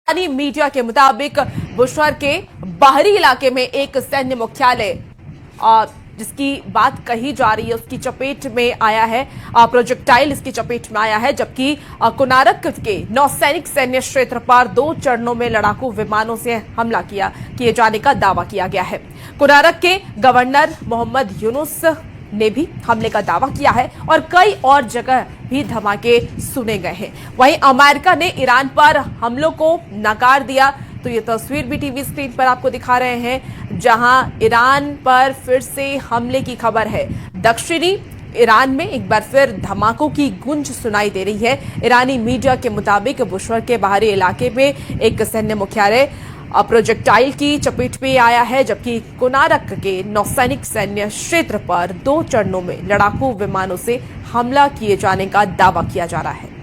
ईरानी media के मुताबिक बुशहर के बाहरी इलाके में एक सैन्य मुख्यालय जिसकी बात कही जा रही है उसकी चपेट में आया है, प्रोजेक्टाइल इसकी चपेट में आया है, जबकि कोनारक के नौसैनिक सैन्य क्षेत्र पर 2 चरणों में लड़ाकू विमानों से हमला किए जाने का दावा किया गया है। कोनारक के गवर्नर मोहम्मद यूनुस ने भी हमले का दावा किया है और कई और जगह भी धमाके सुने गए हैं। वहीं अमेरिका ने ईरान पर हमलों को नकार दिया। तो ये तस्वीर भी टीवी स्क्रीन पर आपको दिखा रहे हैं, जहां ईरान पर फिर से हमले की खबर है। दक्षिणी ईरान में एक बार फिर धमाकों की गूंज सुनाई दे रही है। ईरानी मीडिया के मुताबिक बुशहर के बाहरी इलाके में एक सैन्य मुख्यालय प्रोजेक्टाइल की चपेट में आया है, जबकि कोनारक के नौसैनिक सैन्य क्षेत्र पर 2 चरणों में लड़ाकू विमानों से हमला किए जाने का दावा किया जा रहा है।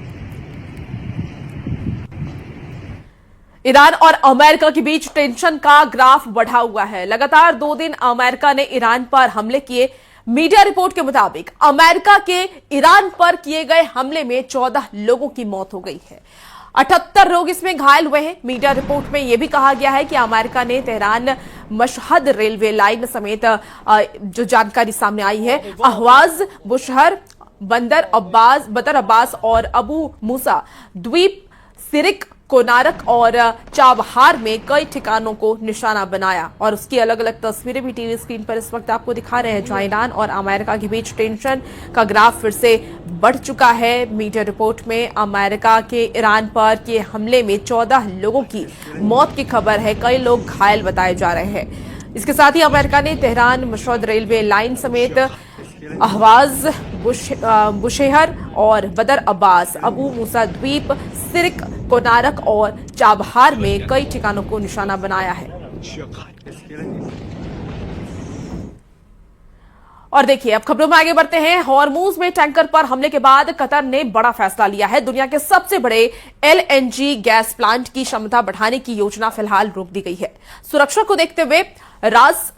ईरान और अमेरिका के बीच टेंशन का ग्राफ बढ़ा हुआ है। लगातार 2 दिन अमेरिका ने ईरान पर हमले किए। मीडिया रिपोर्ट के मुताबिक अमेरिका के ईरान पर किए गए हमले में 14 लोगों की मौत हो गई है, 78 लोग इसमें घायल हुए हैं। मीडिया रिपोर्ट में यह भी कहा गया है कि अमेरिका ने तेहरान मशहद रेलवे लाइन समेत जो जानकारी सामने आई है, अहवाज, बुशहर, बदर अब्बास और अबू मूसा द्वीप, सिरिक, कोनारक और चाबहार में कई ठिकानों को निशाना बनाया। और उसकी अलग अलग तस्वीरें भी टीवी स्क्रीन पर इस वक्त आपको दिखा रहे हैं, जहां ईरान और अमेरिका के बीच टेंशन का ग्राफ फिर से बढ़ चुका है। मीडिया रिपोर्ट में अमेरिका के ईरान पर के हमले में 14 लोगों की मौत की खबर है, कई लोग घायल बताए जा रहे हैं। इसके साथ ही अमेरिका ने तेहरान मशहद रेलवे लाइन समेत अहवाज, बुशेहर और बदर अब्बास, अबू मूसा द्वीप, सिरिक, कोनारक और चाबहार में कई ठिकानों को निशाना बनाया है। और देखिए, अब खबरों में आगे बढ़ते हैं। हॉर्मूज में टैंकर पर हमले के बाद कतर ने बड़ा फैसला लिया है। दुनिया के सबसे बड़े एलएनजी गैस प्लांट की क्षमता बढ़ाने की योजना फिलहाल रोक दी गई है। सुरक्षा को देखते हुए रास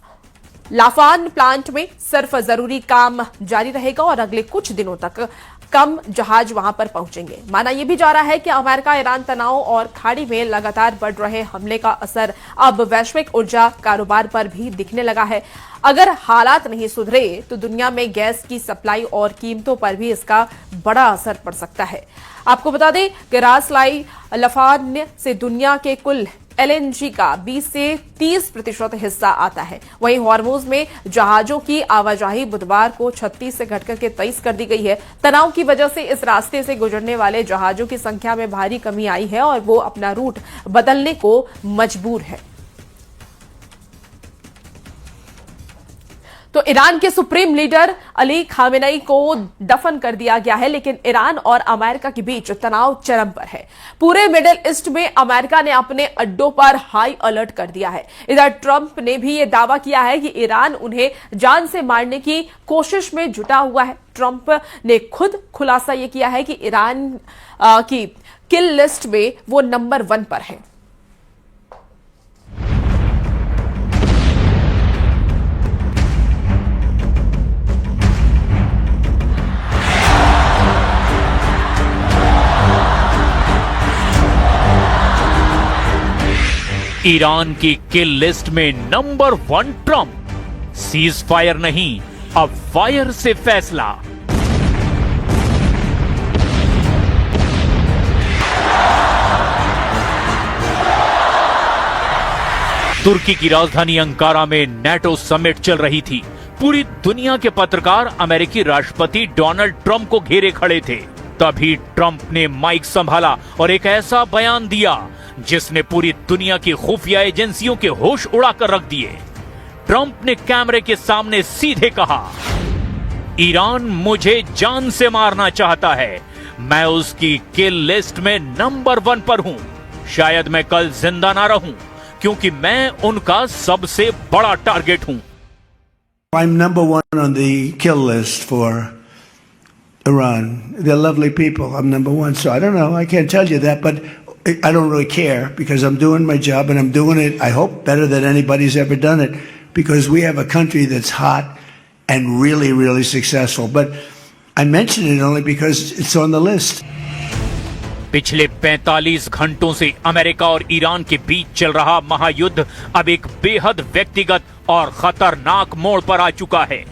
लाफान प्लांट में सिर्फ जरूरी काम जारी रहेगा और अगले कुछ दिनों तक कम जहाज वहां पर पहुंचेंगे। माना यह भी जा रहा है कि अमेरिका ईरान तनाव और खाड़ी में लगातार बढ़ रहे हमले का असर अब वैश्विक ऊर्जा कारोबार पर भी दिखने लगा है। अगर हालात नहीं सुधरे तो दुनिया में गैस की सप्लाई और कीमतों पर भी इसका बड़ा असर पड़ सकता है। आपको बता दें कि रास लाफान से दुनिया के कुल एलएनजी का 20 से 30% हिस्सा आता है। वहीं हॉर्मूज में जहाजों की आवाजाही बुधवार को 36 से घटकर के 23 कर दी गई है। तनाव की वजह से इस रास्ते से गुजरने वाले जहाजों की संख्या में भारी कमी आई है और वो अपना रूट बदलने को मजबूर है। तो ईरान के सुप्रीम लीडर अली खामेनेई को दफन कर दिया गया है, लेकिन ईरान और अमेरिका के बीच तनाव चरम पर है। पूरे मिडिल ईस्ट में अमेरिका ने अपने अड्डों पर हाई अलर्ट कर दिया है। इधर ट्रंप ने भी यह दावा किया है कि ईरान उन्हें जान से मारने की कोशिश में जुटा हुआ है। ट्रंप ने खुद खुलासा यह किया है कि ईरान की किल लिस्ट में वो नंबर 1 पर है। ईरान की किल लिस्ट में नंबर 1 ट्रंप। सीज फायर नहीं, अब फायर से फैसला। तुर्की की राजधानी अंकारा में नेटो समिट चल रही थी। पूरी दुनिया के पत्रकार अमेरिकी राष्ट्रपति डोनाल्ड ट्रंप को घेरे खड़े थे। तभी ट्रंप ने माइक संभाला और एक ऐसा बयान दिया जिसने पूरी दुनिया की खुफिया एजेंसियों के होश उड़ाकर रख दिए। ट्रंप ने कैमरे के सामने सीधे कहा, ईरान मुझे जान से मारना चाहता है, मैं उसकी किल लिस्ट में नंबर 1 पर हूं। शायद मैं कल जिंदा ना रहूं क्योंकि मैं उनका सबसे बड़ा टारगेट हूं। I'm number 1 on the kill list for Iran. They're lovely people. I'm number 1. So I don't know. I can't tell you that, but I don't really care because I'm doing my job and I'm doing it, I hope, better than anybody's ever done it because we have a country that's hot and really, really successful. But I mention it only because it's on the list. पिछले 45 घंटों से America और Iran के बीच चल रहा महायुद्ध अब एक बेहद व्यक्तिगत और खतरनाक मोड़ पर आ चुका है।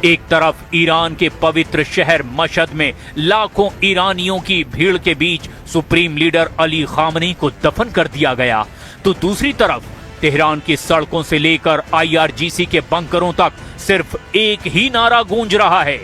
एक तरफ ईरान के पवित्र शहर मशहद में लाखों ईरानियों की भीड़ के बीच सुप्रीम लीडर अली खामनेई को दफन कर दिया गया, तो दूसरी तरफ तेहरान की सड़कों से लेकर IRGC के बंकरों तक सिर्फ एक ही नारा गूंज रहा है।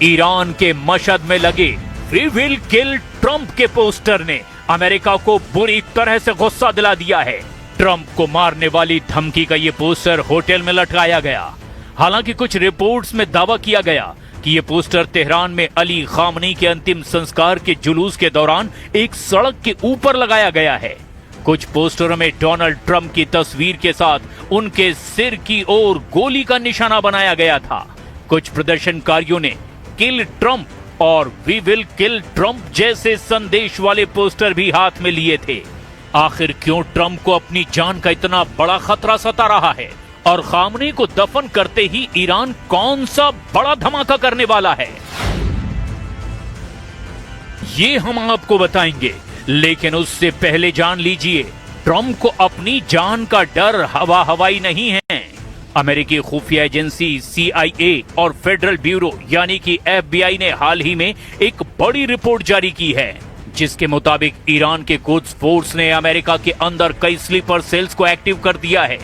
ईरान के मशहद में लगे वी विल किल ट्रंप के पोस्टर ने अमेरिका को बुरी तरह से गुस्सा दिला दिया है। ट्रंप को मारने वाली धमकी का ये पोस्टर होटल में लटकाया गया। हालांकि कुछ रिपोर्ट्स में दावा किया गया कि ये पोस्टर तेहरान में अली खामनेई के अंतिम संस्कार के जुलूस के दौरान एक सड़क के ऊपर लगाया गया है। कुछ पोस्टरों में डोनाल्ड ट्रंप की तस्वीर के साथ उनके सिर की ओर गोली का निशाना बनाया गया था। कुछ प्रदर्शनकारियों ने किल ट्रंप और वी विल किल ट्रंप जैसे संदेश वाले पोस्टर भी हाथ में लिए थे। आखिर क्यों ट्रंप को अपनी जान का इतना बड़ा खतरा सता रहा है और खामनेई को दफन करते ही ईरान कौन सा बड़ा धमाका करने वाला है, ये हम आपको बताएंगे। लेकिन उससे पहले जान लीजिए, ट्रंप को अपनी जान का डर हवा हवाई नहीं है। अमेरिकी खुफिया एजेंसी CIA और फेडरल ब्यूरो यानी कि FBI ने हाल ही में एक बड़ी रिपोर्ट जारी की है, जिसके मुताबिक ईरान के कुड्स फोर्स ने अमेरिका के अंदर कई स्लीपर सेल्स को एक्टिव कर दिया है।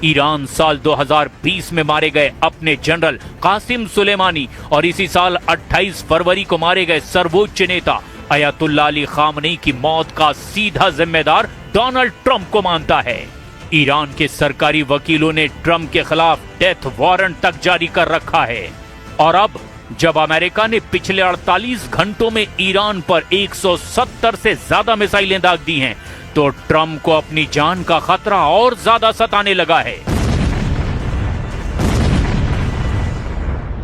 ईरान साल 2020 में मारे गए अपने जनरल कासिम सुलेमानी और इसी साल 28 फरवरी को मारे गए सर्वोच्च नेता अयातुल्लाह अली खामनेई की मौत का सीधा जिम्मेदार डोनाल्ड ट्रंप को मानता है। ईरान के सरकारी वकीलों ने ट्रंप के खिलाफ डेथ वारंट तक जारी कर रखा है। और अब जब अमेरिका ने पिछले 48 घंटों में ईरान पर 170 से ज्यादा मिसाइलें दाग दी हैं, तो ट्रंप को अपनी जान का खतरा और ज्यादा सताने लगा है।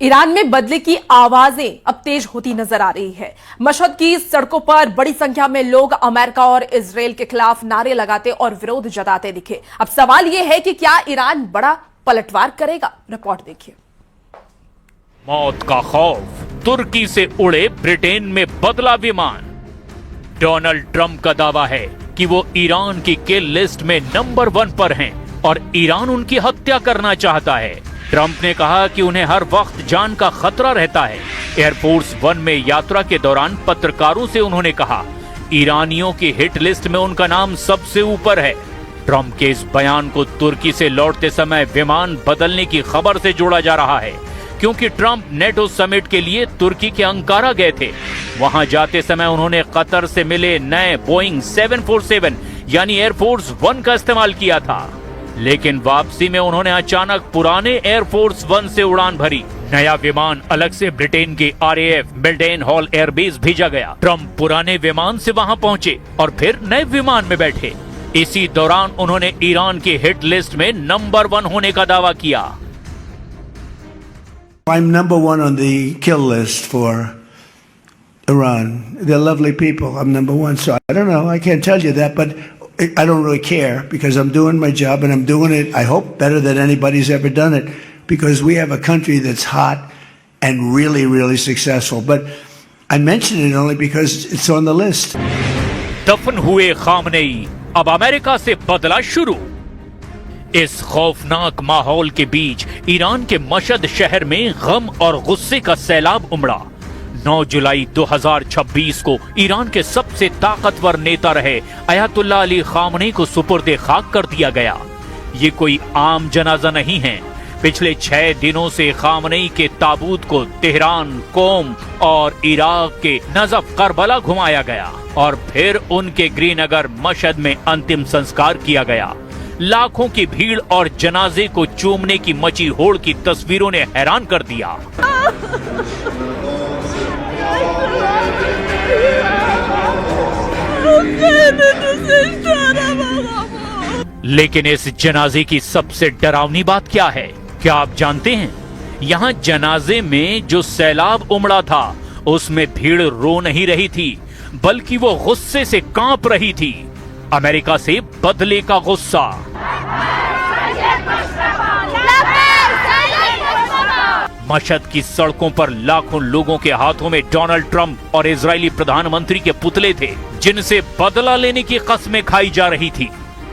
ईरान में बदले की आवाजें अब तेज होती नजर आ रही है। मशहद की सड़कों पर बड़ी संख्या में लोग अमेरिका और इजरायल के खिलाफ नारे लगाते और विरोध जताते दिखे। अब सवाल यह है कि क्या ईरान बड़ा पलटवार करेगा? रिपोर्ट देखिए। मौत का खौफ, तुर्की से उड़े ब्रिटेन में बदला विमान। डोनाल्ड ट्रंप का दावा है कि वो ईरान की किल लिस्ट में नंबर 1 पर हैं और ईरान उनकी हत्या करना चाहता है। ट्रंप ने कहा कि उन्हें हर वक्त जान का खतरा रहता है। एयरफोर्स 1 में यात्रा के दौरान पत्रकारों से उन्होंने कहा, ईरानियों की हिट लिस्ट में उनका नाम सबसे ऊपर है। ट्रंप के इस बयान को तुर्की से लौटते समय विमान बदलने की खबर से जोड़ा जा रहा है, क्योंकि ट्रंप नेटो समिट के लिए तुर्की के अंकारा गए थे। वहां जाते समय उन्होंने कतर से मिले नए बोइंग 747 यानी एयरफोर्स 1 का इस्तेमाल किया था, लेकिन वापसी में उन्होंने अचानक पुराने एयरफोर्स 1 से उड़ान भरी। नया विमान अलग से ब्रिटेन के RAF मिल्डेन हॉल एयरबेस भेजा गया। ट्रंप पुराने विमान से वहां पहुंचे और फिर नए विमान में बैठे। इसी दौरान उन्होंने ईरान की हिट लिस्ट में नंबर 1 होने का दावा किया। I'm number 1 on the kill list for Iran. They're lovely people. I'm number 1, so I don't know. I can't tell you that, but I don't really care because I'm doing my job and I'm doing it, I hope, better than anybody's ever done it, because we have a country that's hot and really, really successful. But I mention it only because it's on the list. दफन हुए Khamenei, अब America से बदला शुरू। इस खौफनाक माहौल के बीच ईरान के मशहद शहर में गम और गुस्से का सैलाब उमड़ा। 9 जुलाई 2026 को ईरान के सबसे ताकतवर नेता रहे अयातुल्लाह अली खामनेई को सुपुर्दे खाक कर दिया गया। ये कोई आम जनाजा नहीं है। पिछले 6 दिनों से खामनेई के ताबूत को तेहरान, कोम और इराक के नजफ करबला घुमाया गया और फिर उनके गृहनगर मशहद में अंतिम संस्कार किया गया। लाखों की भीड़ और जनाजे को चूमने की मची होड़ की तस्वीरों ने हैरान कर दिया। लेकिन इस जनाजे की सबसे डरावनी बात क्या है? क्या आप जानते हैं? यहाँ जनाजे में जो सैलाब उमड़ा था उसमें भीड़ रो नहीं रही थी, बल्कि वो गुस्से से कांप रही थी। अमेरिका से बदले का गुस्सा। मशहद की सड़कों पर लाखों लोगों के हाथों में डोनाल्ड ट्रंप और इजरायली प्रधानमंत्री के पुतले थे, जिनसे बदला लेने की कस्में खाई जा रही थी।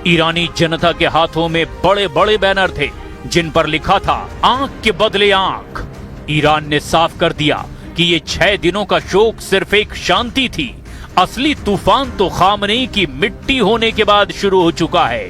ईरानी जनता के हाथों में बड़े बड़े बैनर थे जिन पर लिखा था आंख के बदले आंख। ईरान ने साफ कर दिया कि ये 6 दिनों का शोक सिर्फ एक शांति थी। असली तूफान तो खामनेई की मिट्टी होने के बाद शुरू हो चुका है।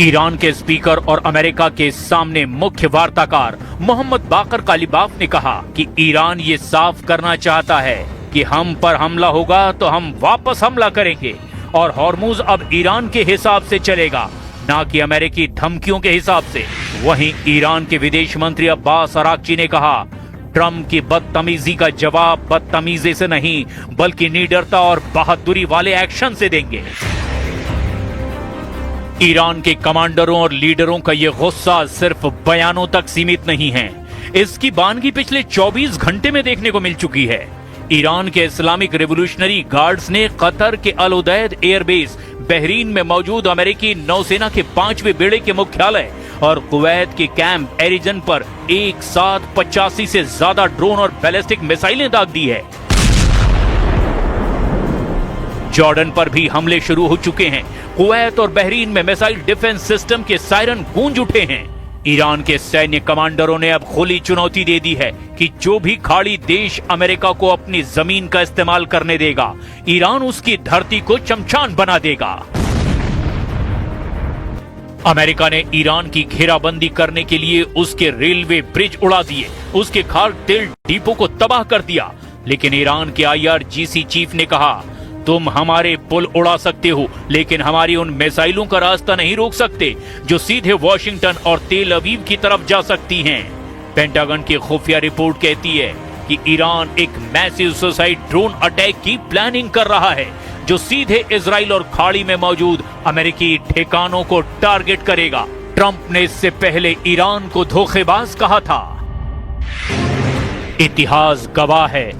ईरान के स्पीकर और अमेरिका के सामने मुख्य वार्ताकार मोहम्मद बाकर कालिबाफ ने कहा कि ईरान ये साफ करना चाहता है कि हम पर हमला होगा तो हम वापस हमला करेंगे और हॉर्मुज अब ईरान के हिसाब से चलेगा, ना कि अमेरिकी धमकियों के हिसाब से। वहीं ईरान के विदेश मंत्री अब्बास अराक्ची ने कहा, ट्रंप की बदतमीजी का जवाब बदतमीजी से नहीं बल्कि निडरता और बहादुरी वाले एक्शन से देंगे। ईरान के कमांडरों और लीडरों का ये गुस्सा सिर्फ बयानों तक सीमित नहीं है, इसकी बानगी पिछले 24 घंटे में देखने को मिल चुकी है। ईरान के इस्लामिक रेवोल्यूशनरी गार्ड्स ने कतर के अल उदैद एयरबेस, बहरीन में मौजूद अमेरिकी नौसेना के 5वें बेड़े के मुख्यालय और कुवैत के कैंप एरिजन पर एक साथ 85 से ज्यादा ड्रोन और बैलिस्टिक मिसाइलें दाग दी है। जॉर्डन पर भी हमले शुरू हो चुके हैं। कुवैत और बहरीन में मिसाइल डिफेंस सिस्टम के सायरन गूंज उठे हैं। ईरान के सैन्य कमांडरों ने अब खुली चुनौती दे दी है कि जो भी खाड़ी देश अमेरिका को अपनी जमीन का इस्तेमाल करने देगा, ईरान उसकी धरती को चमचान बना देगा। अमेरिका ने ईरान की घेराबंदी करने के लिए उसके रेलवे ब्रिज उड़ा दिए, उसके खाद्य तेल डिपो को तबाह कर दिया। लेकिन ईरान के IRGC चीफ ने कहा, तुम हमारे पुल उड़ा सकते हो लेकिन हमारी उन मिसाइलों का रास्ता नहीं रोक सकते जो सीधे वॉशिंगटन और तेल अवीव की तरफ जा सकती हैं। पेंटागन की खुफिया रिपोर्ट कहती है कि ईरान एक मैसिव सुसाइड ड्रोन अटैक की प्लानिंग कर रहा है जो सीधे इजराइल और खाड़ी में मौजूद अमेरिकी ठिकानों को टारगेट करेगा। ट्रंप ने इससे पहले ईरान को धोखेबाज कहा था। इतिहास गवाह है,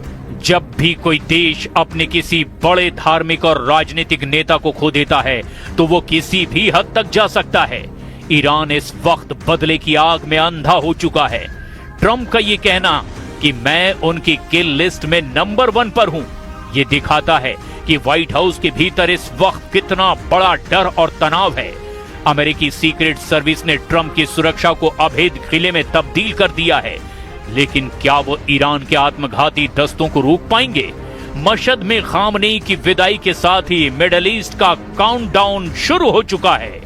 जब भी कोई देश अपने किसी बड़े धार्मिक और राजनीतिक नेता को खो देता है तो वो किसी भी हद तक जा सकता है। ईरान इस वक्त बदले की आग में अंधा हो चुका है। ट्रंप का ये कहना कि मैं उनकी किल लिस्ट में नंबर 1 पर हूं, ये दिखाता है कि व्हाइट हाउस के भीतर इस वक्त कितना बड़ा डर और तनाव है। अमेरिकी सीक्रेट सर्विस ने ट्रंप की सुरक्षा को अभेद किले में तब्दील कर दिया है, लेकिन क्या वो ईरान के आत्मघाती दस्तों को रोक पाएंगे? मशहद में खामनेई की विदाई के साथ ही मिडिल ईस्ट का काउंटडाउन शुरू हो चुका है।